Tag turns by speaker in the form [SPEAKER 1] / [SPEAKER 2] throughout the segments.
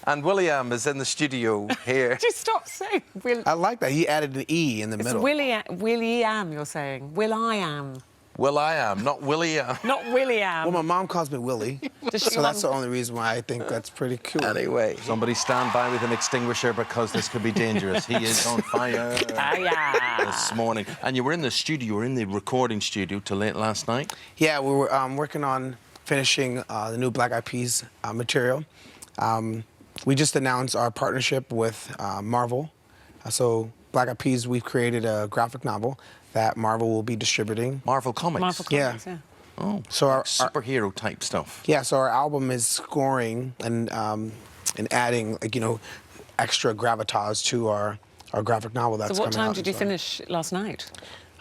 [SPEAKER 1] And William is in the studio here.
[SPEAKER 2] Just stop saying Will.
[SPEAKER 3] I like that. He added an E in the middle.
[SPEAKER 2] William, you're saying. Will.i.am.
[SPEAKER 1] Will.i.am, not William.
[SPEAKER 2] Not William.
[SPEAKER 3] Well, my mom calls me Willie, so that's the only reason why I think that's pretty cool.
[SPEAKER 1] Anyway, somebody stand by with an extinguisher because this could be dangerous. He is on fire this morning. And you were in the studio, you were in the recording studio till late last night?
[SPEAKER 3] Yeah, we were working on finishing the new Black Eyed Peas material. We just announced our partnership with Marvel. So Black Eyed Peas, we've created a graphic novel that Marvel will be distributing.
[SPEAKER 1] Marvel Comics?
[SPEAKER 2] Marvel Comics, yeah.
[SPEAKER 1] Oh,
[SPEAKER 3] so
[SPEAKER 1] like superhero type stuff.
[SPEAKER 3] Yeah, so our album is scoring and adding, like, you know, extra gravitas to our graphic novel that's
[SPEAKER 2] So what
[SPEAKER 3] coming out.
[SPEAKER 2] time did you finish last night?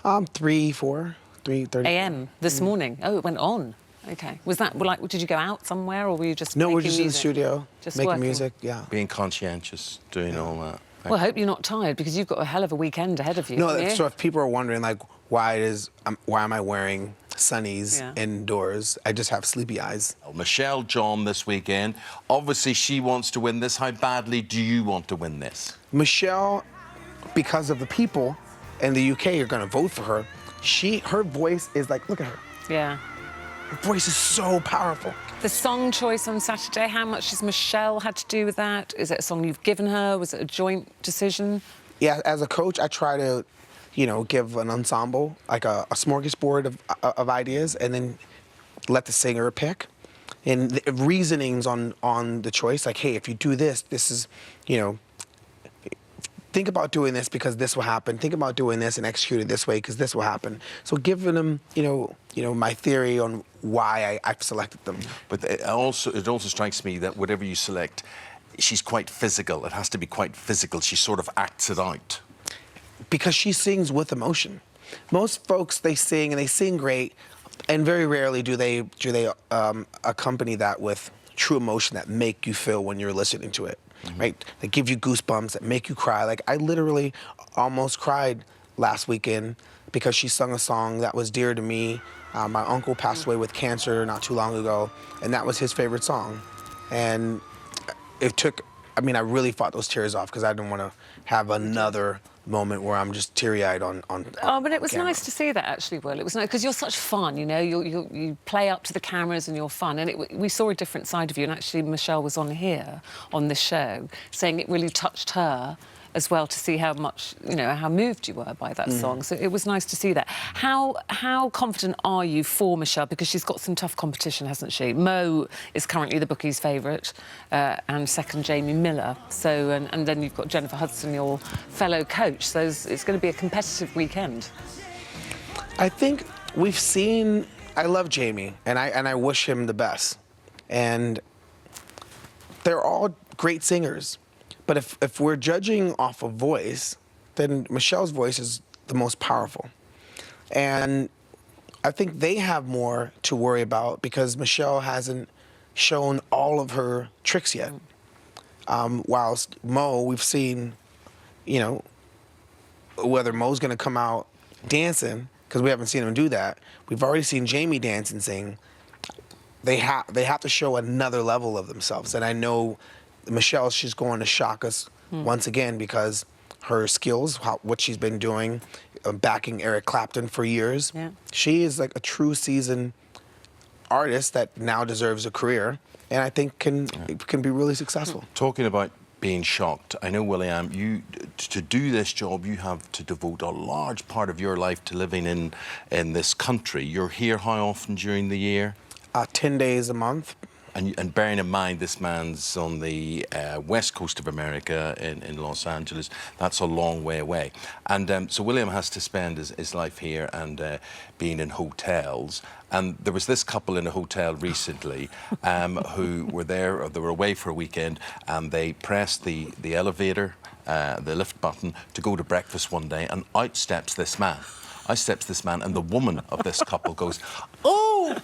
[SPEAKER 3] 3:30
[SPEAKER 2] a.m. this morning. Oh, it went on. Okay. Was that, like, did you go out somewhere, or were you just
[SPEAKER 3] No, we're
[SPEAKER 2] making
[SPEAKER 3] just in the
[SPEAKER 2] music?
[SPEAKER 3] studio,
[SPEAKER 2] Just
[SPEAKER 3] making
[SPEAKER 2] working.
[SPEAKER 3] music, yeah.
[SPEAKER 1] Being conscientious, doing all that.
[SPEAKER 2] Well, I hope you're not tired, because you've got a hell of a weekend ahead of you.
[SPEAKER 3] No,
[SPEAKER 2] haven't you?
[SPEAKER 3] so if people are wondering, like, why am I wearing sunnies indoors? I just have sleepy eyes.
[SPEAKER 1] Michelle John this weekend. Obviously, she wants to win this. How badly do you want to win this?
[SPEAKER 3] Michelle, because of the people in the UK are going to vote for her, her voice is like, look at her.
[SPEAKER 2] Yeah.
[SPEAKER 3] Her voice is so powerful.
[SPEAKER 2] The song choice on Saturday, how much has Michelle had to do with that? Is it a song you've given her? Was it a joint decision?
[SPEAKER 3] Yeah, as a coach, I try to, you know, give an ensemble, like a smorgasbord of ideas, and then let the singer pick. And the reasonings on the choice, like, hey, if you do this, this is, you know, think about doing this because this will happen. Think about doing this and execute it this way because this will happen. So giving them, you know, my theory on why I've selected them.
[SPEAKER 1] But it also strikes me that whatever you select, she's quite physical. It has to be quite physical. She sort of acts it out.
[SPEAKER 3] Because she sings with emotion. Most folks, they sing and they sing great, and very rarely do they accompany that with true emotion that make you feel when you're listening to it. Right? That give you goosebumps, that make you cry. Like, I literally almost cried last weekend because she sung a song that was dear to me. My uncle passed away with cancer not too long ago, and that was his favorite song. And it took, I mean, I really fought those tears off because I didn't want to have another moment where I'm just teary-eyed on
[SPEAKER 2] Oh, but it was
[SPEAKER 3] camera.
[SPEAKER 2] nice to see that, actually, Will. It was nice, because you're such fun, you know. You play up to the cameras and you're fun. And we saw a different side of you. And actually, Michelle was on here, on this show, saying it really touched her as well to see how much, you know, how moved you were by that song. So it was nice to see that. How confident are you for Michelle? Because she's got some tough competition, hasn't she? Mo is currently the bookies' favourite, and second Jamie Miller. So, and then you've got Jennifer Hudson, your fellow coach. So it's going to be a competitive weekend.
[SPEAKER 3] I think we've seen, I love Jamie, and I wish him the best. And they're all great singers. But if we're judging off of voice, then Michelle's voice is the most powerful. And I think they have more to worry about because Michelle hasn't shown all of her tricks yet. Whilst Mo, we've seen, you know, whether Mo's going to come out dancing, because we haven't seen him do that. We've already seen Jamie dance and sing. They have to show another level of themselves. And I know Michelle, she's going to shock us once again because her skills, what she's been doing, backing Eric Clapton for years. Yeah. She is like a true seasoned artist that now deserves a career, and I think can be really successful.
[SPEAKER 1] Talking about being shocked, I know, William, to do this job, you have to devote a large part of your life to living in this country. You're here how often during the year?
[SPEAKER 3] 10 days a month.
[SPEAKER 1] And bearing in mind this man's on the west coast of America in Los Angeles, that's a long way away. And so William has to spend his life here and being in hotels. And there was this couple in a hotel recently who were there, or they were away for a weekend, and they pressed the elevator, the lift button, to go to breakfast one day, and out steps this man. And the woman of this couple goes, "Oh,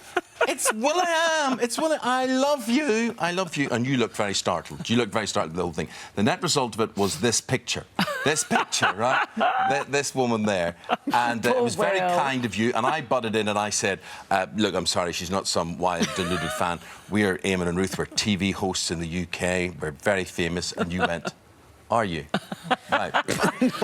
[SPEAKER 1] It's William. It's William. I love you. I love you. And you look very startled. You look very startled at the whole thing. The net result of it was this picture. This picture, right? This woman there. And it was very
[SPEAKER 2] Will.
[SPEAKER 1] kind of you. And I butted in and I said, look, I'm sorry, she's not some wild, deluded fan. We're, Eamon and Ruth, we're TV hosts in the UK. We're very famous. And you went, are you? Right.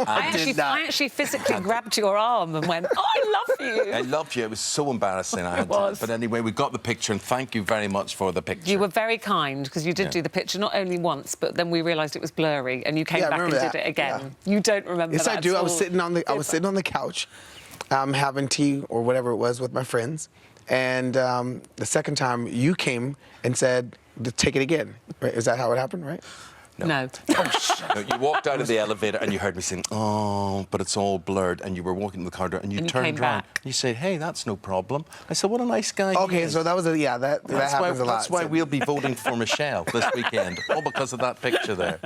[SPEAKER 2] I actually physically grabbed your arm and went, oh, I love you.
[SPEAKER 1] I loved you. It was so embarrassing. I had
[SPEAKER 2] was.
[SPEAKER 1] To, but anyway, we got the picture, and thank you very much for the picture.
[SPEAKER 2] You were very kind, because you did do the picture not only once, but then we realised it was blurry, and you came back and did it again. Yeah. You don't remember
[SPEAKER 3] yes,
[SPEAKER 2] that
[SPEAKER 3] I do.
[SPEAKER 2] at
[SPEAKER 3] I was
[SPEAKER 2] all.
[SPEAKER 3] sitting on the couch, having tea or whatever it was with my friends, and the second time you came and said, "Take it again." Right? Is that how it happened? Right?
[SPEAKER 2] No.
[SPEAKER 1] No, you walked out of the elevator and you heard me saying, oh, but it's all blurred. And you were walking to the corridor and you turned
[SPEAKER 2] came
[SPEAKER 1] around.
[SPEAKER 2] back.
[SPEAKER 1] You said, hey, that's no problem. I said, what a nice guy.
[SPEAKER 3] Okay, so that was that happens a lot.
[SPEAKER 1] That's why we'll be voting for Michelle this weekend, all because of that picture there.